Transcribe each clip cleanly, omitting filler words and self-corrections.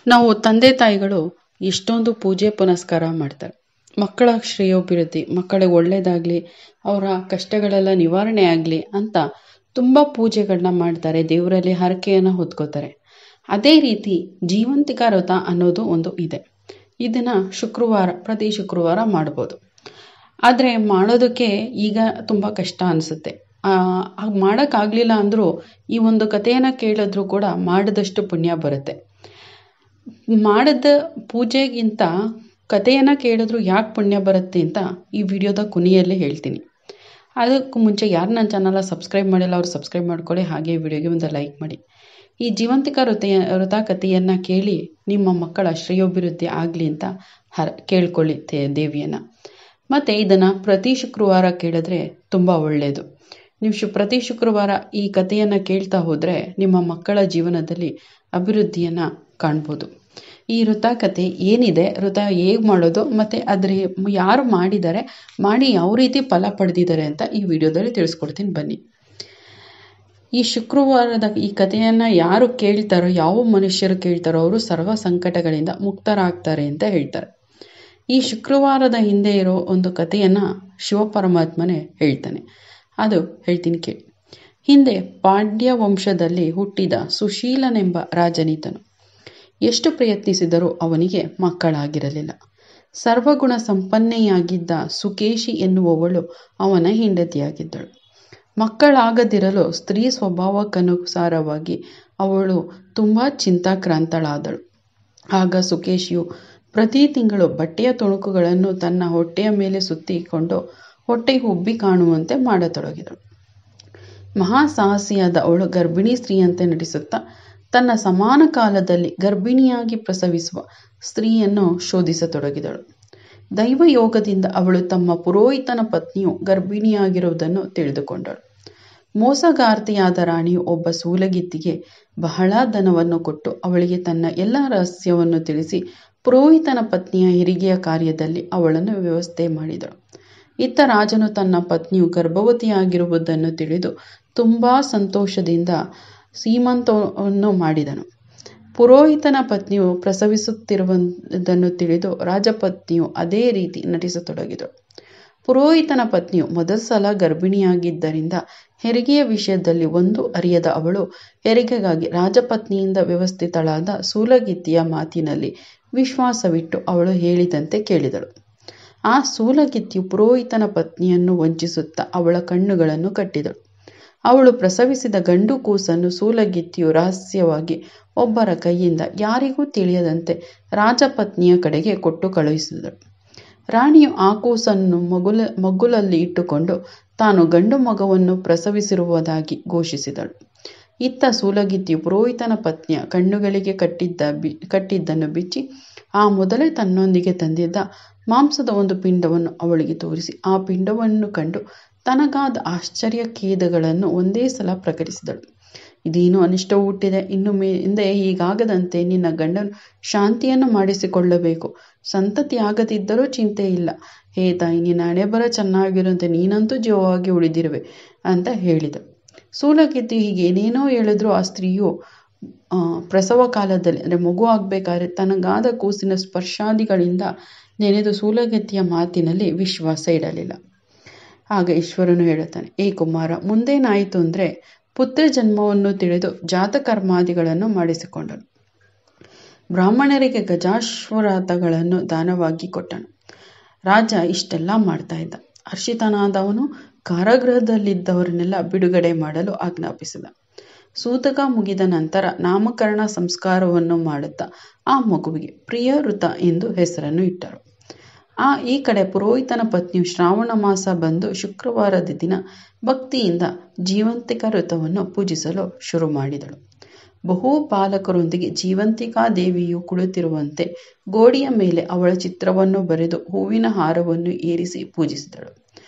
ನಾವು ತಂದೆ ತಾಯಿಗಳು ಎಷ್ಟೊಂದು ಪೂಜೆ ಪುನಸ್ಕಾರ ಮಾಡ್ತಾರೆ. ಮಕ್ಕಳ ಶ್ರೇಯೋಭಿವೃದ್ಧಿ, ಮಕ್ಕಳಿಗೆ ಒಳ್ಳೇದಾಗ್ಲಿ, ಅವರ ಕಷ್ಟಗಳೆಲ್ಲ ನಿವಾರಣೆ ಆಗಲಿ ಅಂತ ತುಂಬ ಪೂಜೆಗಳನ್ನ ಮಾಡ್ತಾರೆ. ದೇವರಲ್ಲಿ ಹರಕೆಯನ್ನು ಹೊತ್ಕೋತಾರೆ. ಅದೇ ರೀತಿ ಜೀವಂತಿಕ ವ್ರತ ಅನ್ನೋದು ಒಂದು ಇದೆ. ಇದನ್ನು ಪ್ರತಿ ಶುಕ್ರವಾರ ಮಾಡ್ಬೋದು. ಆದರೆ ಮಾಡೋದಕ್ಕೆ ಈಗ ತುಂಬ ಕಷ್ಟ ಅನಿಸುತ್ತೆ. ಮಾಡೋಕ್ಕಾಗಲಿಲ್ಲ ಅಂದರೂ ಈ ಒಂದು ಕಥೆಯನ್ನು ಕೇಳಿದ್ರೂ ಕೂಡ ಮಾಡಿದಷ್ಟು ಪುಣ್ಯ ಬರುತ್ತೆ. ಮಾಡಿದ ಪೂಜೆಗಿಂತ ಕಥೆಯನ್ನು ಕೇಳಿದ್ರು ಯಾಕೆ ಪುಣ್ಯ ಬರುತ್ತೆ ಅಂತ ಈ ವಿಡಿಯೋದ ಕೊನೆಯಲ್ಲಿ ಹೇಳ್ತೀನಿ. ಅದಕ್ಕೂ ಮುಂಚೆ ಯಾರು ನನ್ನ ಚಾನಲ್ನ ಸಬ್ಸ್ಕ್ರೈಬ್ ಮಾಡಿಲ್ಲ ಅವರು ಸಬ್ಸ್ಕ್ರೈಬ್ ಮಾಡ್ಕೊಳ್ಳಿ. ಹಾಗೆ ಈ ವಿಡಿಯೋಗೆ ಒಂದು ಲೈಕ್ ಮಾಡಿ. ಈ ಜೀವಂತಿಕ ವ್ರತ ಕಥೆಯನ್ನು ಕೇಳಿ ನಿಮ್ಮ ಮಕ್ಕಳ ಶ್ರೇಯೋಭಿವೃದ್ಧಿ ಆಗಲಿ ಅಂತ ಕೇಳ್ಕೊಳ್ಳಿ ದೇವಿಯನ್ನು. ಮತ್ತು ಇದನ್ನು ಪ್ರತಿ ಶುಕ್ರವಾರ ಕೇಳಿದ್ರೆ ತುಂಬ ಒಳ್ಳೆಯದು. ನೀವು ಪ್ರತಿ ಶುಕ್ರವಾರ ಈ ಕಥೆಯನ್ನು ಕೇಳ್ತಾ ಹೋದರೆ ನಿಮ್ಮ ಮಕ್ಕಳ ಜೀವನದಲ್ಲಿ ಅಭಿವೃದ್ಧಿಯನ್ನು ಕಾಣ್ಬೋದು. ಈ ವ್ರತ ಕಥೆ ಏನಿದೆ, ವ್ರತ ಹೇಗೆ ಮಾಡೋದು ಮತ್ತು ಅದ್ರ ಯಾರು ಮಾಡಿದ್ದಾರೆ, ಮಾಡಿ ಯಾವ ರೀತಿ ಫಲ ಪಡೆದಿದ್ದಾರೆ ಅಂತ ಈ ವಿಡಿಯೋದಲ್ಲಿ ತಿಳಿಸ್ಕೊಡ್ತೀನಿ ಬನ್ನಿ. ಈ ಶುಕ್ರವಾರದ ಈ ಕಥೆಯನ್ನು ಯಾರು ಕೇಳ್ತಾರೋ, ಯಾವ ಮನುಷ್ಯರು ಕೇಳ್ತಾರೋ ಅವರು ಸರ್ವ ಸಂಕಟಗಳಿಂದ ಮುಕ್ತರಾಗ್ತಾರೆ ಅಂತ ಹೇಳ್ತಾರೆ. ಈ ಶುಕ್ರವಾರದ ಹಿಂದೆ ಇರೋ ಒಂದು ಕಥೆಯನ್ನು ಶಿವಪರಮಾತ್ಮನೇ ಹೇಳ್ತಾನೆ. ಅದು ಹೇಳ್ತೀನಿ ಕೇಳಿ. ಹಿಂದೆ ಪಾಂಡ್ಯ ವಂಶದಲ್ಲಿ ಹುಟ್ಟಿದ ಸುಶೀಲನೆಂಬ ರಾಜನಿದ್ದನು. ಎಷ್ಟು ಪ್ರಯತ್ನಿಸಿದರೂ ಅವನಿಗೆ ಮಕ್ಕಳಾಗಿರಲಿಲ್ಲ. ಸರ್ವಗುಣ ಸಂಪನ್ನೆಯಾಗಿದ್ದ ಸುಕೇಶಿ ಎನ್ನುವವಳು ಅವನ ಹೆಂಡತಿಯಾಗಿದ್ದಳು. ಮಕ್ಕಳಾಗದಿರಲು ಸ್ತ್ರೀ ಸ್ವಭಾವಕ್ಕನುಸಾರವಾಗಿ ಅವಳು ತುಂಬ ಚಿಂತಾಕ್ರಾಂತಳಾದಳು. ಆಗ ಸುಕೇಶಿಯು ಪ್ರತಿ ತಿಂಗಳು ಬಟ್ಟೆಯ ತುಣುಕುಗಳನ್ನು ತನ್ನ ಹೊಟ್ಟೆಯ ಮೇಲೆ ಸುತ್ತಿಕೊಂಡು ಹೊಟ್ಟೆ ಉಬ್ಬಿ ಕಾಣುವಂತೆ ಮಾಡತೊಡಗಿದಳು. ಮಹಾಸಾಹಸಿಯಾದ ಅವಳು ಗರ್ಭಿಣಿ ಸ್ತ್ರೀಯಂತೆ ನಟಿಸುತ್ತಾ ತನ್ನ ಸಮಾನ ಕಾಲದಲ್ಲಿ ಗರ್ಭಿಣಿಯಾಗಿ ಪ್ರಸವಿಸುವ ಸ್ತ್ರೀಯನ್ನು ಶೋಧಿಸತೊಡಗಿದಳು. ದೈವಯೋಗದಿಂದ ಅವಳು ತಮ್ಮ ಪುರೋಹಿತನ ಪತ್ನಿಯು ಗರ್ಭಿಣಿಯಾಗಿರುವುದನ್ನು ತಿಳಿದುಕೊಂಡಳು. ಮೋಸಗಾರ್ತಿಯಾದ ರಾಣಿಯು ಒಬ್ಬ ಸೂಲಗಿತ್ತಿಗೆ ಬಹಳ ಧನವನ್ನು ಕೊಟ್ಟು ಅವಳಿಗೆ ತನ್ನ ಎಲ್ಲ ರಹಸ್ಯವನ್ನು ತಿಳಿಸಿ ಪುರೋಹಿತನ ಪತ್ನಿಯ ಹೆರಿಗೆಯ ಕಾರ್ಯದಲ್ಲಿ ಅವಳನ್ನು ವ್ಯವಸ್ಥೆ ಮಾಡಿದಳು. ಇತ್ತ ರಾಜನು ತನ್ನ ಪತ್ನಿಯು ಗರ್ಭವತಿಯಾಗಿರುವುದನ್ನು ತಿಳಿದು ತುಂಬ ಸಂತೋಷದಿಂದ ಸೀಮಂತವನ್ನು ಮಾಡಿದನು. ಪುರೋಹಿತನ ಪತ್ನಿಯು ಪ್ರಸವಿಸುತ್ತಿರುವುದನ್ನು ತಿಳಿದು ರಾಜಪತ್ನಿಯು ಅದೇ ರೀತಿ ನಟಿಸತೊಡಗಿದಳು. ಪುರೋಹಿತನ ಪತ್ನಿಯು ಮೊದಲ ಸಲ ಗರ್ಭಿಣಿಯಾಗಿದ್ದರಿಂದ ಹೆರಿಗೆಯ ವಿಷಯದಲ್ಲಿ ಒಂದು ಅರಿಯದ ಅವಳು ಹೆರಿಗೆಗಾಗಿ ರಾಜಪತ್ನಿಯಿಂದ ವ್ಯವಸ್ಥಿತಳಾದ ಸೂಲಗಿತ್ತಿಯ ಮಾತಿನಲ್ಲಿ ವಿಶ್ವಾಸವಿಟ್ಟು ಅವಳು ಹೇಳಿದಂತೆ ಕೇಳಿದಳು. ಆ ಸೂಲಗಿತ್ತಿಯು ಪುರೋಹಿತನ ಪತ್ನಿಯನ್ನು ವಂಚಿಸುತ್ತಾ ಅವಳ ಕಣ್ಣುಗಳನ್ನು ಕಟ್ಟಿದಳು. ಅವಳು ಪ್ರಸವಿಸಿದ ಗಂಡು ಕೂಸನ್ನು ಸೂಲಗಿತ್ತಿಯು ರಹಸ್ಯವಾಗಿ ಒಬ್ಬರ ಕೈಯಿಂದ ಯಾರಿಗೂ ತಿಳಿಯದಂತೆ ರಾಜಪತ್ನಿಯ ಕಡೆಗೆ ಕೊಟ್ಟು ಕಳುಹಿಸಿದಳು. ರಾಣಿಯು ಆ ಕೂಸನ್ನು ಮಗ್ಗುಲಲ್ಲಿ ಇಟ್ಟುಕೊಂಡು ತಾನು ಗಂಡು ಮಗುವನ್ನು ಪ್ರಸವಿಸಿರುವುದಾಗಿ ಘೋಷಿಸಿದಳು. ಇತ್ತ ಸೂಲಗಿತ್ತಿಯು ಪುರೋಹಿತನ ಪತ್ನಿಯ ಕಣ್ಣುಗಳಿಗೆ ಕಟ್ಟಿದ್ದನ್ನು ಬಿಚ್ಚಿ ಆ ಮೊದಲೇ ತನ್ನೊಂದಿಗೆ ತಂದಿದ್ದ ಮಾಂಸದ ಒಂದು ಪಿಂಡವನ್ನು ಅವಳಿಗೆ ತೋರಿಸಿ ಆ ಪಿಂಡವನ್ನು ಕಂಡು ತನಗಾದ ಆಶ್ಚರ್ಯ ಖೇದಗಳನ್ನು ಒಂದೇ ಸಲ ಪ್ರಕಟಿಸಿದಳು. ಇದೇನು ಅನಿಷ್ಟವು ಹುಟ್ಟಿದೆ, ಇನ್ನು ಹಿಂದೆ ಹೀಗಾಗದಂತೆ ನಿನ್ನ ಗಂಡನು ಶಾಂತಿಯನ್ನು ಮಾಡಿಸಿಕೊಳ್ಳಬೇಕು. ಸಂತತಿಯಾಗದಿದ್ದರೂ ಚಿಂತೆ ಇಲ್ಲ. ಹೇ ತಾಯಿ, ನಿನ್ನ ಹಣೆಬರ ಚೆನ್ನಾಗಿರುವಂತೆ ನೀನಂತೂ ಜೀವವಾಗಿ ಉಳಿದಿರುವೆ ಅಂತ ಹೇಳಿದಳು. ಸೂಲಗಿತ್ತಿ ಹೀಗೆ ಏನೇನೋ ಹೇಳಿದ್ರು ಆ ಸ್ತ್ರೀಯು ಪ್ರಸವ ಕಾಲದಲ್ಲಿ ಅಂದರೆ ಮಗು ಆಗಬೇಕಾದ್ರೆ ತನಗಾದ ಕೂಸಿನ ಸ್ಪರ್ಶಾದಿಗಳಿಂದ ನೆನೆದು ಸೂಲಗಿತ್ತಿಯ ಮಾತಿನಲ್ಲಿ ವಿಶ್ವಾಸ ಇಡಲಿಲ್ಲ. ಆಗ ಈಶ್ವರನು ಹೇಳುತ್ತಾನೆ, ಏ ಕುಮಾರ, ಮುಂದೇನಾಯಿತು ಅಂದರೆ ಪುತ್ರ ಜನ್ಮವನ್ನು ತಿಳಿದು ಜಾತಕರ್ಮಾದಿಗಳನ್ನು ಮಾಡಿಸಿಕೊಂಡನು. ಬ್ರಾಹ್ಮಣರಿಗೆ ಗಜಾಶ್ವರಥಗಳನ್ನು ದಾನವಾಗಿ ಕೊಟ್ಟನು. ರಾಜ ಇಷ್ಟೆಲ್ಲ ಮಾಡ್ತಾ ಇದ್ದ. ಹರ್ಷಿತನಾದವನು ಕಾರಾಗೃಹದಲ್ಲಿದ್ದವರನ್ನೆಲ್ಲ ಬಿಡುಗಡೆ ಮಾಡಲು ಆಜ್ಞಾಪಿಸಿದ. ಸೂತಕ ಮುಗಿದ ನಂತರ ನಾಮಕರಣ ಸಂಸ್ಕಾರವನ್ನು ಮಾಡುತ್ತಾ ಆ ಮಗುವಿಗೆ ಪ್ರಿಯವೃತ ಎಂದು ಹೆಸರನ್ನು ಇಟ್ಟರು. ಈ ಕಡೆ ಪುರೋಹಿತನ ಪತ್ನಿಯು ಶ್ರಾವಣ ಮಾಸ ಬಂದು ಶುಕ್ರವಾರದ ದಿನ ಭಕ್ತಿಯಿಂದ ಜೀವಂತಿಕ ವ್ರತವನ್ನು ಪೂಜಿಸಲು ಶುರು ಮಾಡಿದಳು. ಬಹು ಬಾಲಕರೊಂದಿಗೆ ಜೀವಂತಿಕಾ ದೇವಿಯು ಕುಳಿತಿರುವಂತೆ ಗೋಡೆಯ ಮೇಲೆ ಅವಳ ಚಿತ್ರವನ್ನು ಬರೆದು ಹೂವಿನ ಹಾರವನ್ನು ಏರಿಸಿ ಪೂಜಿಸಿದಳು.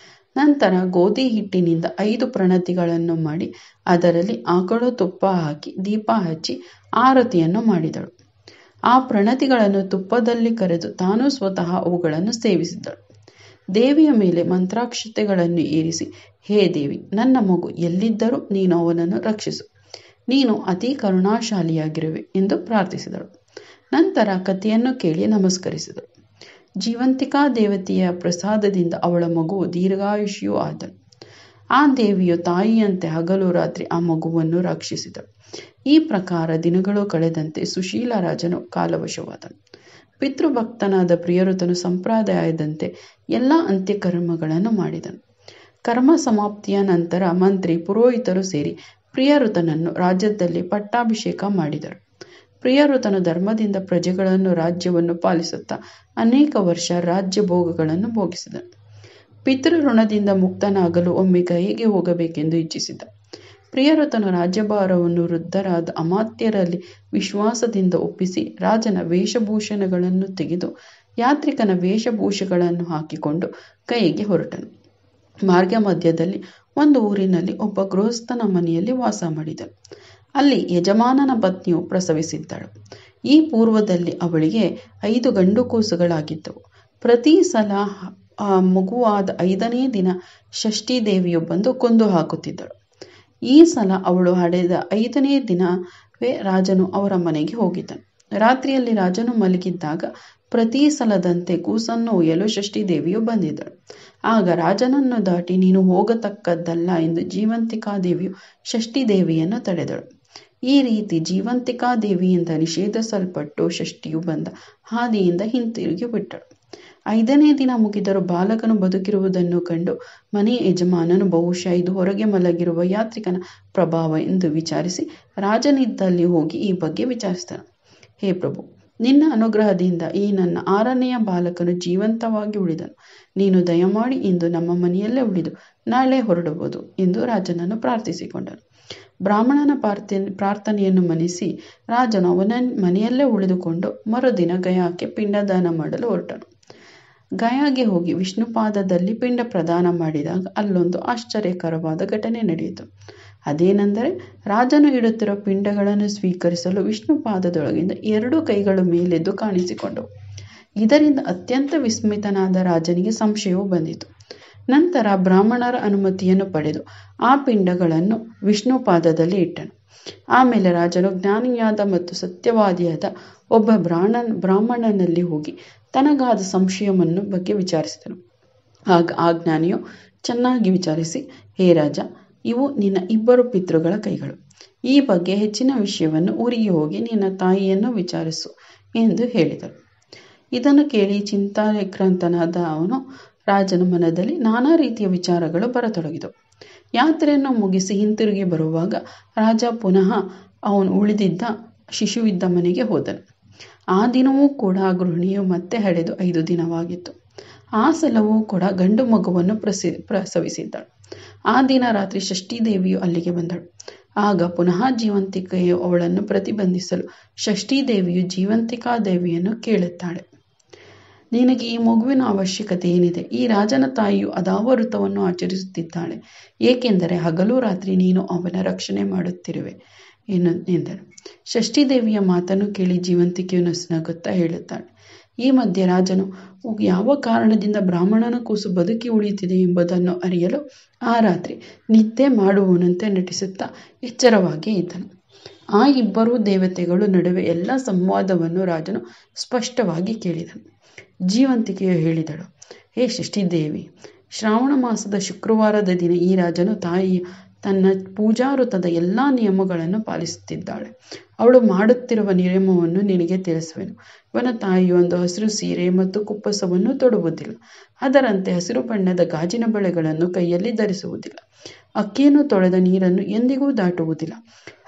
ನಂತರ ಗೋಧಿ ಹಿಟ್ಟಿನಿಂದ 5 ಪ್ರಣತಿಗಳನ್ನು ಮಾಡಿ ಅದರಲ್ಲಿ ಆಕಳು ತುಪ್ಪ ಹಾಕಿ ದೀಪ ಹಚ್ಚಿ ಆರತಿಯನ್ನು ಮಾಡಿದಳು. ಆ ಪ್ರಣತಿಗಳನ್ನು ತುಪ್ಪದಲ್ಲಿ ಕರೆದು ತಾನು ಸ್ವತಃ ಅವುಗಳನ್ನು ಸೇವಿಸಿದಳು. ದೇವಿಯ ಮೇಲೆ ಮಂತ್ರಾಕ್ಷತೆಗಳನ್ನು ಏರಿಸಿ, ಹೇ ದೇವಿ, ನನ್ನ ಮಗು ಎಲ್ಲಿದ್ದರೂ ನೀನು ಅವನನ್ನು ರಕ್ಷಿಸು. ನೀನು ಅತಿ ಕರುಣಾಶಾಲಿಯಾಗಿರುವೆ ಎಂದು ಪ್ರಾರ್ಥಿಸಿದಳು. ನಂತರ ಕಥೆಯನ್ನು ಕೇಳಿ ನಮಸ್ಕರಿಸಿದಳು. ಜೀವಂತಿಕಾ ದೇವತೆಯ ಪ್ರಸಾದದಿಂದ ಅವಳ ಮಗು ದೀರ್ಘಾಯುಷಿಯೂ ಆದಳು. ಆ ದೇವಿಯು ತಾಯಿಯಂತೆ ಹಗಲು ರಾತ್ರಿ ಆ ಮಗುವನ್ನು ರಕ್ಷಿಸಿದಳು. ಈ ಪ್ರಕಾರ ದಿನಗಳು ಕಳೆದಂತೆ ಸುಶೀಲ ರಾಜನು ಕಾಲವಶವಾದನು. ಪಿತೃಭಕ್ತನಾದ ಪ್ರಿಯವ್ರತನು ಸಂಪ್ರದಾಯದಂತೆ ಎಲ್ಲ ಅಂತ್ಯಕರ್ಮಗಳನ್ನು ಮಾಡಿದನು. ಕರ್ಮ ಸಮಾಪ್ತಿಯ ನಂತರ ಮಂತ್ರಿ ಪುರೋಹಿತರು ಸೇರಿ ಪ್ರಿಯವ್ರತನನ್ನು ರಾಜ್ಯದಲ್ಲಿ ಪಟ್ಟಾಭಿಷೇಕ ಮಾಡಿದರು. ಪ್ರಿಯವ್ರತನು ಧರ್ಮದಿಂದ ಪ್ರಜೆಗಳನ್ನು ರಾಜ್ಯವನ್ನು ಪಾಲಿಸುತ್ತಾ ಅನೇಕ ವರ್ಷ ರಾಜ್ಯ ಭೋಗಗಳನ್ನು ಭೋಗಿಸಿದನು. ಪಿತೃ ಋಣದಿಂದ ಮುಕ್ತನಾಗಲು ಒಮ್ಮೆ ಗಯೆಗೆ ಹೋಗಬೇಕೆಂದು ಇಚ್ಛಿಸಿದ. ಪ್ರಿಯವ್ರತನು ರಾಜ್ಯಭಾರವನ್ನು ವೃದ್ಧರಾದ ಅಮಾತ್ಯರಲ್ಲಿ ವಿಶ್ವಾಸದಿಂದ ಒಪ್ಪಿಸಿ ರಾಜನ ವೇಷಭೂಷಣಗಳನ್ನು ತೆಗೆದು ಯಾತ್ರಿಕನ ವೇಷಭೂಷಗಳನ್ನು ಹಾಕಿಕೊಂಡು ಗಯೆಗೆ ಹೊರಟನು. ಮಾರ್ಗ ಮಧ್ಯದಲ್ಲಿ ಒಂದು ಊರಿನಲ್ಲಿ ಒಬ್ಬ ಗೃಹಸ್ಥನ ಮನೆಯಲ್ಲಿ ವಾಸ ಮಾಡಿದನು. ಅಲ್ಲಿ ಯಜಮಾನನ ಪತ್ನಿಯು ಪ್ರಸವಿಸಿದ್ದಳು. ಈ ಪೂರ್ವದಲ್ಲಿ ಅವಳಿಗೆ 5 ಗಂಡು ಕೂಸುಗಳಾಗಿದ್ದವು. ಪ್ರತಿ ಸಲ ಆ ಮಗುವಾದ 5ನೇ ದಿನ ಷಷ್ಠಿ ದೇವಿಯು ಬಂದು ಕೊಂದು ಹಾಕುತ್ತಿದ್ದಳು. ಈ ಸಲ ಅವಳು ಹಡೆದ 5ನೇ ದಿನವೇ ರಾಜನು ಅವರ ಮನೆಗೆ ಹೋಗಿದ್ದನು. ರಾತ್ರಿಯಲ್ಲಿ ರಾಜನು ಮಲಗಿದ್ದಾಗ ಪ್ರತಿ ಸಲದಂತೆ ಕೂಸನ್ನು ಒಯ್ಯಲು ಷಷ್ಠಿ ದೇವಿಯು ಬಂದಿದ್ದಳು. ಆಗ ರಾಜನನ್ನು ದಾಟಿ ನೀನು ಹೋಗತಕ್ಕದ್ದಲ್ಲ ಎಂದು ಜೀವಂತಿಕಾ ದೇವಿಯು ಷಷ್ಠಿ ದೇವಿಯನ್ನು ತಡೆದಳು. ಈ ರೀತಿ ಜೀವಂತಿಕಾ ದೇವಿಯಿಂದ ನಿಷೇಧಿಸಲ್ಪಟ್ಟು ಷಷ್ಠಿಯು ಬಂದ ಹಾದಿಯಿಂದ ಹಿಂತಿರುಗಿ ಬಿಟ್ಟಳು. 5ನೇ ದಿನ ಮುಗಿದರೂ ಬಾಲಕನು ಬದುಕಿರುವುದನ್ನು ಕಂಡು ಮನೆಯ ಯಜಮಾನನು ಬಹುಶಃ ಇದು ಹೊರಗೆ ಮಲಗಿರುವ ಯಾತ್ರಿಕನ ಪ್ರಭಾವ ಎಂದು ವಿಚಾರಿಸಿ ರಾಜನಿದ್ದಲ್ಲಿ ಹೋಗಿ ಈ ಬಗ್ಗೆ ವಿಚಾರಿಸಿದನು. ಹೇ ಪ್ರಭು, ನಿನ್ನ ಅನುಗ್ರಹದಿಂದ ಈ ನನ್ನ 6ನೆಯ ಬಾಲಕನು ಜೀವಂತವಾಗಿ ಉಳಿದನು. ನೀನು ದಯಮಾಡಿ ಇಂದು ನಮ್ಮ ಮನೆಯಲ್ಲೇ ಉಳಿದು ನಾಳೆ ಹೊರಡುವುದು ಎಂದು ರಾಜನನ್ನು ಪ್ರಾರ್ಥಿಸಿಕೊಂಡನು. ಬ್ರಾಹ್ಮಣನ ಪ್ರಾರ್ಥನೆಯನ್ನು ಮನ್ನಿಸಿ ರಾಜನು ಅವನ ಮನೆಯಲ್ಲೇ ಉಳಿದುಕೊಂಡು ಮರುದಿನ ಗಯಾಕ್ಕೆ ಪಿಂಡದಾನ ಮಾಡಲು ಹೊರಟನು. ಗಯಾಗೆ ಹೋಗಿ ವಿಷ್ಣುಪಾದದಲ್ಲಿ ಪಿಂಡ ಪ್ರದಾನ ಮಾಡಿದಾಗ ಅಲ್ಲೊಂದು ಆಶ್ಚರ್ಯಕರವಾದ ಘಟನೆ ನಡೆಯಿತು. ಅದೇನೆಂದರೆ ರಾಜನು ಇಡುತ್ತಿರುವ ಪಿಂಡಗಳನ್ನು ಸ್ವೀಕರಿಸಲು ವಿಷ್ಣುಪಾದದೊಳಗಿಂದ 2 ಕೈಗಳು ಮೇಲೆದ್ದು ಕಾಣಿಸಿಕೊಂಡವು. ಇದರಿಂದ ಅತ್ಯಂತ ವಿಸ್ಮಿತನಾದ ರಾಜನಿಗೆ ಸಂಶಯವು ಬಂದಿತು. ನಂತರ ಬ್ರಾಹ್ಮಣರ ಅನುಮತಿಯನ್ನು ಪಡೆದು ಆ ಪಿಂಡಗಳನ್ನು ವಿಷ್ಣುಪಾದದಲ್ಲಿ ಇಟ್ಟನು. ಆಮೇಲೆ ರಾಜನು ಜ್ಞಾನಿಯಾದ ಮತ್ತು ಸತ್ಯವಾದಿಯಾದ ಒಬ್ಬ ಬ್ರಾಹ್ಮಣನಲ್ಲಿ ಹೋಗಿ ತನಗಾದ ಸಂಶಯವನ್ನು ಬಗ್ಗೆ ವಿಚಾರಿಸಿದನು. ಆಗ ಆ ಜ್ಞಾನಿಯು ಚೆನ್ನಾಗಿ ವಿಚಾರಿಸಿ, ಹೇ ರಾಜ, ಇವು ನಿನ್ನ 2 ಪಿತೃಗಳ ಕೈಗಳು. ಈ ಬಗ್ಗೆ ಹೆಚ್ಚಿನ ವಿಷಯವನ್ನು ಊರಿಗೆ ಹೋಗಿ ನಿನ್ನ ತಾಯಿಯನ್ನು ವಿಚಾರಿಸು ಎಂದು ಹೇಳಿದರು. ಇದನ್ನು ಕೇಳಿ ಚಿಂತಾಕ್ರಾಂತನಾದ ಅವನು ರಾಜನ ಮನದಲ್ಲಿ ನಾನಾ ರೀತಿಯ ವಿಚಾರಗಳು ಬರತೊಡಗಿದವು. ಯಾತ್ರೆಯನ್ನು ಮುಗಿಸಿ ಹಿಂತಿರುಗಿ ಬರುವಾಗ ರಾಜ ಪುನಃ ಅವನು ಉಳಿದಿದ್ದ ಶಿಶುವಿದ್ದ ಮನೆಗೆ ಹೋದನು. ಆ ದಿನವೂ ಕೂಡ ಗೃಹಿಣಿಯು ಮತ್ತೆ ಹಡೆದು 5 ದಿನವಾಗಿತ್ತು. ಆ ಸಲವೂ ಕೂಡ ಗಂಡು ಮಗುವನ್ನು ಪ್ರಸವಿಸಿದ್ದಳು. ಆ ದಿನ ರಾತ್ರಿ ಷಷ್ಠಿ ದೇವಿಯು ಅಲ್ಲಿಗೆ ಬಂದಳು. ಆಗ ಪುನಃ ಜೀವಂತಿಕೆಯು ಅವಳನ್ನು ಪ್ರತಿಬಂಧಿಸಲು ಷಷ್ಠಿ ದೇವಿಯು ಜೀವಂತಿಕಾ ದೇವಿಯನ್ನು ಕೇಳುತ್ತಾಳೆ, ನಿನಗೆ ಈ ಮಗುವಿನ ಅವಶ್ಯಕತೆ ಏನಿದೆ? ಈ ರಾಜನ ತಾಯಿಯು ಅದಾವ ವೃತವನ್ನು ಆಚರಿಸುತ್ತಿದ್ದಾಳೆ, ಏಕೆಂದರೆ ಹಗಲು ರಾತ್ರಿ ನೀನು ಅವನ ರಕ್ಷಣೆ ಮಾಡುತ್ತಿರುವೆ ಎಂದಳು. ಷಷ್ಠಿ ದೇವಿಯ ಮಾತನ್ನು ಕೇಳಿ ಜೀವಂತಿಕೆಯು ನಗುತ್ತಾ ಹೇಳುತ್ತಾಳೆ, ಈ ಮಧ್ಯೆ ರಾಜನು ಯಾವ ಕಾರಣದಿಂದ ಬ್ರಾಹ್ಮಣನ ಕೂಸು ಬದುಕಿ ಉಳಿಯುತ್ತಿದೆ ಎಂಬುದನ್ನು ಅರಿಯಲು ಆ ರಾತ್ರಿ ನಿದ್ದೆ ಮಾಡುವವನಂತೆ ನಟಿಸುತ್ತಾ ಎಚ್ಚರವಾಗಿ ಇದ್ದನು. ಆ 2 ದೇವತೆಗಳ ನಡುವೆ ಎಲ್ಲ ಸಂವಾದವನ್ನು ರಾಜನು ಸ್ಪಷ್ಟವಾಗಿ ಕೇಳಿದನು. ಜೀವಂತಿಕೆಯು ಹೇಳಿದಳು, ಹೇ ಷಷ್ಠಿ ದೇವಿ, ಶ್ರಾವಣ ಮಾಸದ ಶುಕ್ರವಾರದ ದಿನ ಈ ರಾಜನು ತಾಯಿಯ ತನ್ನ ಪೂಜಾವೃತದ ಎಲ್ಲ ನಿಯಮಗಳನ್ನು ಪಾಲಿಸುತ್ತಿದ್ದಾಳೆ. ಅವಳು ಮಾಡುತ್ತಿರುವ ನಿಯಮವನ್ನು ನಿನಗೆ ತಿಳಿಸುವೆನು. ಇವನ ತಾಯಿಯು ಒಂದು ಹಸಿರು ಸೀರೆ ಮತ್ತು ಕುಪ್ಪಸವನ್ನು ತೊಡುವುದಿಲ್ಲ. ಅದರಂತೆ ಹಸಿರು ಬಣ್ಣದ ಗಾಜಿನ ಬಳೆಗಳನ್ನು ಕೈಯಲ್ಲಿ ಧರಿಸುವುದಿಲ್ಲ. ಅಕ್ಕಿಯನ್ನು ತೊಳೆದ ನೀರನ್ನು ಎಂದಿಗೂ ದಾಟುವುದಿಲ್ಲ.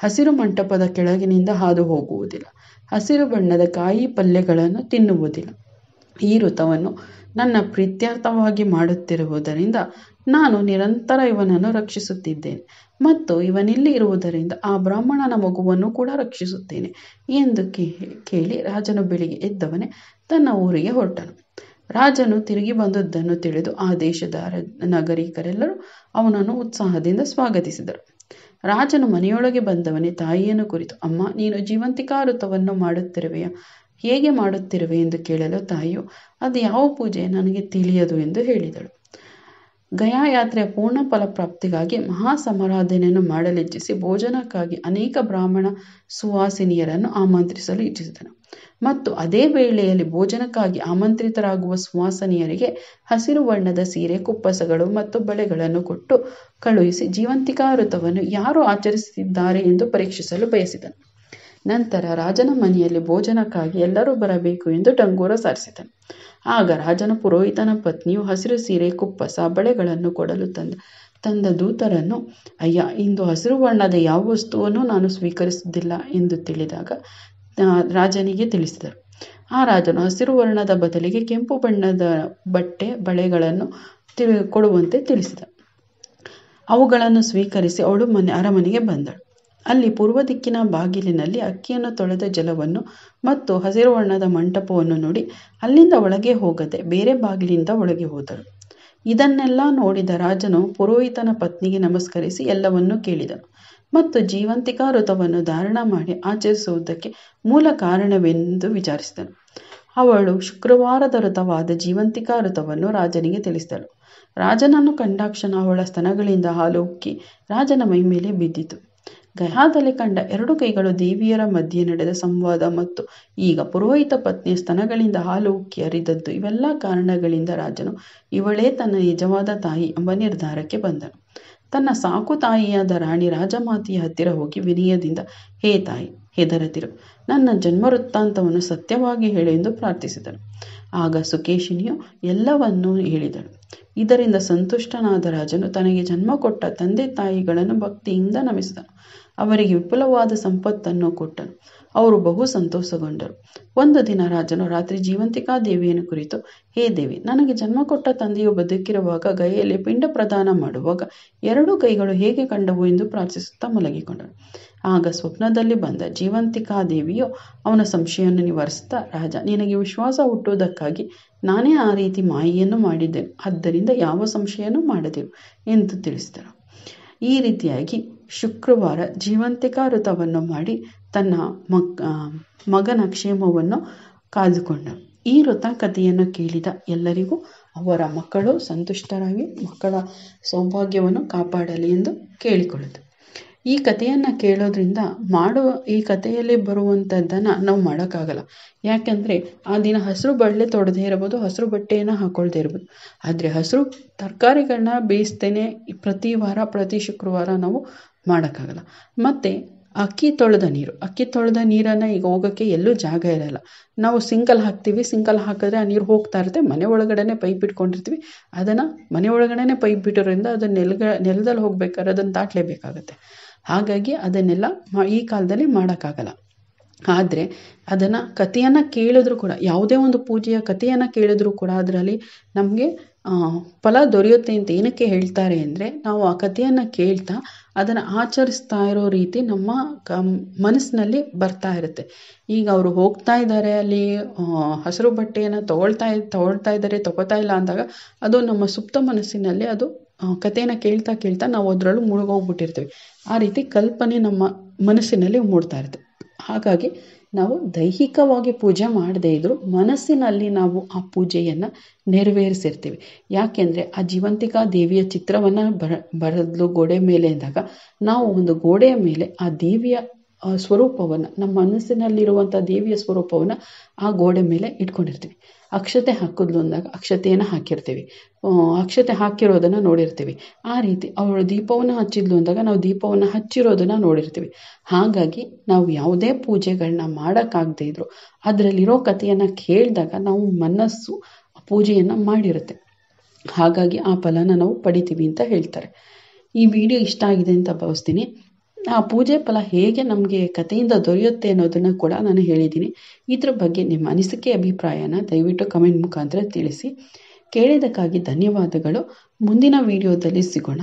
ಹಸಿರು ಮಂಟಪದ ಕೆಳಗಿನಿಂದ ಹಾದು ಹೋಗುವುದಿಲ್ಲ. ಹಸಿರು ಬಣ್ಣದ ಕಾಯಿ ಪಲ್ಯಗಳನ್ನು ತಿನ್ನುವುದಿಲ್ಲ. ಈ ವೃತವನ್ನು ನನ್ನ ಪ್ರೀತ್ಯರ್ಥವಾಗಿ ಮಾಡುತ್ತಿರುವುದರಿಂದ ನಾನು ನಿರಂತರ ಇವನನ್ನು ರಕ್ಷಿಸುತ್ತಿದ್ದೇನೆ ಮತ್ತು ಇವನಿಲ್ಲಿ ಇರುವುದರಿಂದ ಆ ಬ್ರಾಹ್ಮಣನ ಮಗುವನ್ನು ಕೂಡ ರಕ್ಷಿಸುತ್ತೇನೆ ಎಂದು ಕೇಳಿ ರಾಜನು ಬೆಳಿಗ್ಗೆ ಎದ್ದವನೇ ತನ್ನ ಊರಿಗೆ ಹೊರಟನು. ರಾಜನು ತಿರುಗಿ ಬಂದದ್ದನ್ನು ತಿಳಿದು ಆ ದೇಶದ ನಾಗರಿಕರೆಲ್ಲರೂ ಅವನನ್ನು ಉತ್ಸಾಹದಿಂದ ಸ್ವಾಗತಿಸಿದರು. ರಾಜನು ಮನೆಯೊಳಗೆ ಬಂದವನೇ ತಾಯಿಯನ್ನು ಕುರಿತು, ಅಮ್ಮ, ನೀನು ಜೀವಂತಿಕಾ ವೃತವನ್ನು ಮಾಡುತ್ತಿರುವೆಯಾ? ಹೇಗೆ ಮಾಡುತ್ತಿರುವೆ ಎಂದು ಕೇಳಲು ತಾಯಿಯು, ಅದು ಯಾವ ಪೂಜೆ ನನಗೆ ತಿಳಿಯದು ಎಂದು ಹೇಳಿದಳು. ಗಯಾ ಯಾತ್ರೆಯ ಪೂರ್ಣ ಫಲಪ್ರಾಪ್ತಿಗಾಗಿ ಮಹಾಸಮಾರಾಧನೆಯನ್ನು ಮಾಡಲಿಚ್ಛಿಸಿ ಭೋಜನಕ್ಕಾಗಿ ಅನೇಕ ಬ್ರಾಹ್ಮಣ ಸುವಾಸಿನಿಯರನ್ನು ಆಮಂತ್ರಿಸಲು ಇಚ್ಛಿಸಿದನು. ಮತ್ತು ಅದೇ ವೇಳೆಯಲ್ಲಿ ಭೋಜನಕ್ಕಾಗಿ ಆಮಂತ್ರಿತರಾಗುವ ಸುವಾಸನೆಯರಿಗೆ ಹಸಿರು ಬಣ್ಣದ ಸೀರೆ, ಕುಪ್ಪಸಗಳು ಮತ್ತು ಬಳೆಗಳನ್ನು ಕೊಟ್ಟು ಕಳುಹಿಸಿ ಜೀವಂತಿಕಾ ವ್ರತವನ್ನು ಯಾರು ಆಚರಿಸುತ್ತಿದ್ದಾರೆ ಎಂದು ಪರೀಕ್ಷಿಸಲು ಬಯಸಿದನು. ನಂತರ ರಾಜನ ಮನೆಯಲ್ಲಿ ಭೋಜನಕ್ಕಾಗಿ ಎಲ್ಲರೂ ಬರಬೇಕು ಎಂದು ಡಂಗೂರ ಸಾರಿಸಿದನು. ಆಗ ರಾಜನ ಪುರೋಹಿತನ ಪತ್ನಿಯು ಹಸಿರು ಸೀರೆ, ಕುಪ್ಪಸ, ಬಳೆಗಳನ್ನು ಕೊಡಲು ತಂದ ದೂತರನ್ನು, ಅಯ್ಯ, ಇಂದು ಹಸಿರು ಬಣ್ಣದ ಯಾವ ವಸ್ತುವನ್ನು ನಾನು ಸ್ವೀಕರಿಸುವುದಿಲ್ಲ ಎಂದು ತಿಳಿದಾಗ ರಾಜನಿಗೆ ತಿಳಿಸಿದರು. ಆ ರಾಜನು ಹಸಿರು ವರ್ಣದ ಬದಲಿಗೆ ಕೆಂಪು ಬಣ್ಣದ ಬಟ್ಟೆ, ಬಳೆಗಳನ್ನು ಕೊಡುವಂತೆ ತಿಳಿಸಿದ. ಅವುಗಳನ್ನು ಸ್ವೀಕರಿಸಿ ಅವಳು ಅರಮನೆಗೆ ಬಂದಳು. ಅಲ್ಲಿ ಪೂರ್ವ ದಿಕ್ಕಿನ ಬಾಗಿಲಿನಲ್ಲಿ ಅಕ್ಕಿಯನ್ನು ತೊಳೆದ ಜಲವನ್ನು ಮತ್ತು ಹಸಿರು ವರ್ಣದ ಮಂಟಪವನ್ನು ನೋಡಿ ಅಲ್ಲಿಂದ ಒಳಗೆ ಹೋಗದೆ ಬೇರೆ ಬಾಗಿಲಿಂದ ಒಳಗೆ ಹೋದಳು. ಇದನ್ನೆಲ್ಲ ನೋಡಿದ ರಾಜನು ಪುರೋಹಿತನ ಪತ್ನಿಗೆ ನಮಸ್ಕರಿಸಿ ಎಲ್ಲವನ್ನೂ ಕೇಳಿದನು ಮತ್ತು ಜೀವಂತಿಕಾ ವ್ರತವನ್ನು ಧಾರಣ ಮಾಡಿ ಆಚರಿಸುವುದಕ್ಕೆ ಮೂಲ ಕಾರಣವೆಂದು ವಿಚಾರಿಸಿದನು. ಅವಳು ಶುಕ್ರವಾರದ ವ್ರತವಾದ ಜೀವಂತಿಕಾ ವ್ರತವನ್ನು ರಾಜನಿಗೆ ತಿಳಿಸಿದಳು. ರಾಜನನ್ನು ಕಂಡಾಕ್ಷಣ ಅವಳ ಸ್ತನಗಳಿಂದ ಹಾಲು ಉಕ್ಕಿ ರಾಜನ ಮೈಮೇಲೆ ಬಿದ್ದಿತು. ಗಯಾದಲ್ಲಿ ಕಂಡ 2 ಕೈಗಳು ದೇವಿಯರ ಮಧ್ಯೆ ನಡೆದ ಸಂವಾದ ಮತ್ತು ಈಗ ಪುರೋಹಿತ ಪತ್ನಿಯ ಸ್ತನಗಳಿಂದ ಹಾಲು ಉಕ್ಕಿ ಹರಿದದ್ದು, ಇವೆಲ್ಲ ಕಾರಣಗಳಿಂದ ರಾಜನು ಇವಳೇ ತನ್ನ ನಿಜವಾದ ತಾಯಿ ಎಂಬ ನಿರ್ಧಾರಕ್ಕೆ ಬಂದನು. ತನ್ನ ಸಾಕು ತಾಯಿಯಾದ ರಾಣಿ ರಾಜಮಾತೆಯ ಹತ್ತಿರ ಹೋಗಿ ವಿನಯದಿಂದ, ಹೇ ತಾಯಿ, ಹೆದರದಿರು, ನನ್ನ ಜನ್ಮ ವೃತ್ತಾಂತವನ್ನು ಸತ್ಯವಾಗಿ ಹೇಳು ಎಂದು ಪ್ರಾರ್ಥಿಸಿದನು. ಆಗ ಸುಕೇಶಿನಿಯು ಎಲ್ಲವನ್ನೂ ಹೇಳಿದಳು. ಇದರಿಂದ ಸಂತುಷ್ಟನಾದ ರಾಜನು ತನಗೆ ಜನ್ಮ ಕೊಟ್ಟ ತಂದೆ ತಾಯಿಗಳನ್ನು ಭಕ್ತಿಯಿಂದ ನಮಿಸಿದನು. ಅವರಿಗೆ ವಿಪುಲವಾದ ಸಂಪತ್ತನ್ನು ಕೊಟ್ಟನು. ಅವರು ಬಹು ಸಂತೋಷಗೊಂಡರು. ಒಂದು ದಿನ ರಾಜನು ರಾತ್ರಿ ಜೀವಂತಿಕಾ ದೇವಿಯನ್ನು ಕುರಿತು, ಹೇ ದೇವಿ, ನನಗೆ ಜನ್ಮ ಕೊಟ್ಟ ತಂದೆಯು ಬದುಕಿರುವಾಗ ಗಯೆಯಲ್ಲಿ ಪಿಂಡ ಪ್ರದಾನ ಮಾಡುವಾಗ 2 ಕೈಗಳು ಹೇಗೆ ಕಂಡವು ಎಂದು ಪ್ರಾರ್ಥಿಸುತ್ತಾ ಮಲಗಿಕೊಂಡನು. ಆಗ ಸ್ವಪ್ನದಲ್ಲಿ ಬಂದ ಜೀವಂತಿಕಾ ದೇವಿಯು ಅವನ ಸಂಶಯವನ್ನು ನಿವಾರಿಸುತ್ತಾ, ರಾಜ, ನಿನಗೆ ವಿಶ್ವಾಸ ಹುಟ್ಟುವುದಕ್ಕಾಗಿ ನಾನೇ ಆ ರೀತಿ ಮಾಯೆಯನ್ನು ಮಾಡಿದ್ದೆನು, ಆದ್ದರಿಂದ ಯಾವ ಸಂಶಯನೂ ಮಾಡದಿರು ಎಂದು ತಿಳಿಸಿದರು. ಈ ರೀತಿಯಾಗಿ ಶುಕ್ರವಾರ ಜೀವಂತಿಕಾ ವ್ರತವನ್ನು ಮಾಡಿ ತನ್ನ ಮಗನ ಕ್ಷೇಮವನ್ನು ಕಾದುಕೊಂಡರು. ಈ ವ್ರತ ಕಥೆಯನ್ನು ಕೇಳಿದ ಎಲ್ಲರಿಗೂ ಅವರ ಮಕ್ಕಳು ಸಂತುಷ್ಟರಾಗಿ ಮಕ್ಕಳ ಸೌಭಾಗ್ಯವನ್ನು ಕಾಪಾಡಲಿ ಎಂದು ಕೇಳಿಕೊಳ್ಳುತ್ತೆ. ಈ ಕಥೆಯನ್ನು ಕೇಳೋದ್ರಿಂದ ಈ ಕಥೆಯಲ್ಲಿ ಬರುವಂಥದ್ದನ್ನು ನಾವು ಮಾಡೋಕ್ಕಾಗಲ್ಲ. ಯಾಕೆಂದರೆ ಆ ದಿನ ಹಸಿರು ಬಳೆ ತೊಡದೇ ಇರ್ಬೋದು, ಹಸಿರು ಬಟ್ಟೆಯನ್ನು ಹಾಕೊಳ್ದೇ ಇರ್ಬೋದು. ಆದರೆ ಹಸಿರು ತರಕಾರಿಗಳನ್ನ ಬೇಯಿಸ್ತೇನೆ ಪ್ರತಿ ವಾರ, ಪ್ರತಿ ಶುಕ್ರವಾರ ನಾವು ಮಾಡೋಕ್ಕಾಗಲ್ಲ. ಮತ್ತು ಅಕ್ಕಿ ತೊಳೆದ ನೀರನ್ನು ಈಗ ಹೋಗೋಕ್ಕೆ ಎಲ್ಲೂ ಜಾಗ ಇರಲ್ಲ. ನಾವು ಸಿಂಕಲ್ಲಿ ಹಾಕ್ತೀವಿ, ಸಿಂಕಲ್ಲಿ ಹಾಕಿದ್ರೆ ಆ ನೀರು ಹೋಗ್ತಾ ಇರುತ್ತೆ. ಮನೆ ಒಳಗಡೆ ಪೈಪ್ ಇಟ್ಕೊಂಡಿರ್ತೀವಿ. ಅದನ್ನು ಮನೆ ಒಳಗಡೆ ಪೈಪ್ ಬಿಟ್ಟಿರೋದ್ರಿಂದ ಅದನ್ನು ನೆಲದಲ್ಲಿ ಹೋಗ್ಬೇಕಾದ್ರೆ ಅದನ್ನು ದಾಟಲೇಬೇಕಾಗತ್ತೆ. ಹಾಗಾಗಿ ಅದನ್ನೆಲ್ಲ ಈ ಕಾಲದಲ್ಲಿ ಮಾಡೋಕ್ಕಾಗಲ್ಲ. ಆದರೆ ಅದನ್ನು ಕಥೆಯನ್ನು ಕೇಳಿದ್ರು ಕೂಡ, ಯಾವುದೇ ಒಂದು ಪೂಜೆಯ ಕಥೆಯನ್ನು ಕೇಳಿದ್ರು ಕೂಡ ಅದರಲ್ಲಿ ನಮಗೆ ಫಲ ದೊರೆಯುತ್ತೆ ಅಂತ ಏನಕ್ಕೆ ಹೇಳ್ತಾರೆ ಅಂದರೆ, ನಾವು ಆ ಕಥೆಯನ್ನು ಕೇಳ್ತಾ ಅದನ್ನು ಆಚರಿಸ್ತಾ ಇರೋ ರೀತಿ ನಮ್ಮ ಮನಸ್ಸಿನಲ್ಲಿ ಬರ್ತಾ ಇರುತ್ತೆ. ಈಗ ಅವರು ಹೋಗ್ತಾ ಇದ್ದಾರೆ, ಅಲ್ಲಿ ಹಸಿರು ಬಟ್ಟೆಯನ್ನು ತಗೊಳ್ತಾ ಇದ್ದಾರೆ, ತಗೋತಾ ಇಲ್ಲ ಅಂದಾಗ ಅದು ನಮ್ಮ ಸುಪ್ತ ಮನಸ್ಸಿನಲ್ಲಿ ಅದು ಕಥೆಯನ್ನು ಕೇಳ್ತಾ ನಾವು ಅದರಲ್ಲೂ ಮುಳುಗೋಗ್ಬಿಟ್ಟಿರ್ತೀವಿ. ಆ ರೀತಿ ಕಲ್ಪನೆ ನಮ್ಮ ಮನಸ್ಸಿನಲ್ಲಿ ಮೂಡ್ತಾ ಇರುತ್ತೆ. ಹಾಗಾಗಿ ನಾವು ದೈಹಿಕವಾಗಿ ಪೂಜೆ ಮಾಡದೇ ಇದ್ದರೂ ಮನಸ್ಸಿನಲ್ಲಿ ನಾವು ಆ ಪೂಜೆಯನ್ನು ನೆರವೇರಿಸಿರ್ತೀವಿ. ಯಾಕೆಂದರೆ ಆ ಜೀವಂತಿಕಾ ದೇವಿಯ ಚಿತ್ರವನ್ನು ಬರೆದ್ಲು ಗೋಡೆ ಮೇಲೆ ಅಂದಾಗ ನಾವು ಒಂದು ಗೋಡೆಯ ಮೇಲೆ ಆ ದೇವಿಯ ಸ್ವರೂಪವನ್ನು, ನಮ್ಮ ಮನಸ್ಸಿನಲ್ಲಿರುವಂಥ ದೇವಿಯ ಸ್ವರೂಪವನ್ನು ಆ ಗೋಡೆ ಮೇಲೆ ಇಟ್ಕೊಂಡಿರ್ತೀವಿ. ಅಕ್ಷತೆ ಹಾಕಿದ್ಲು ಅಂದಾಗ ಅಕ್ಷತೆಯನ್ನು ಹಾಕಿರ್ತೀವಿ, ಅಕ್ಷತೆ ಹಾಕಿರೋದನ್ನು ನೋಡಿರ್ತೀವಿ. ಆ ರೀತಿ ಅವಳು ದೀಪವನ್ನು ಹಚ್ಚಿದ್ಲು ಅಂದಾಗ ನಾವು ದೀಪವನ್ನು ಹಚ್ಚಿರೋದನ್ನು ನೋಡಿರ್ತೀವಿ. ಹಾಗಾಗಿ ನಾವು ಯಾವುದೇ ಪೂಜೆಗಳನ್ನ ಮಾಡೋಕ್ಕಾಗದೇ ಇದ್ರು ಅದರಲ್ಲಿರೋ ಕಥೆಯನ್ನು ಕೇಳಿದಾಗ ನಾವು ಮನಸ್ಸು ಪೂಜೆಯನ್ನು ಮಾಡಿರುತ್ತೆ. ಹಾಗಾಗಿ ಆ ಫಲನ ನಾವು ಪಡಿತೀವಿ ಅಂತ ಹೇಳ್ತಾರೆ. ಈ ವಿಡಿಯೋ ಇಷ್ಟ ಆಗಿದೆ ಅಂತ ಭಾವಿಸ್ತೀನಿ. ಆ ಪೂಜೆ ಫಲ ಹೇಗೆ ನಮಗೆ ಕಥೆಯಿಂದ ದೊರೆಯುತ್ತೆ ಅನ್ನೋದನ್ನು ಕೂಡ ನಾನು ಹೇಳಿದ್ದೀನಿ. ಇದ್ರ ಬಗ್ಗೆ ನಿಮ್ಮ ಅನಿಸಿಕೆ, ಅಭಿಪ್ರಾಯನ ದಯವಿಟ್ಟು ಕಮೆಂಟ್ ಮುಖಾಂತರ ತಿಳಿಸಿ. ಕೇಳಿದ್ದಕ್ಕಾಗಿ ಧನ್ಯವಾದಗಳು. ಮುಂದಿನ ವಿಡಿಯೋದಲ್ಲಿ ಸಿಗೋಣ.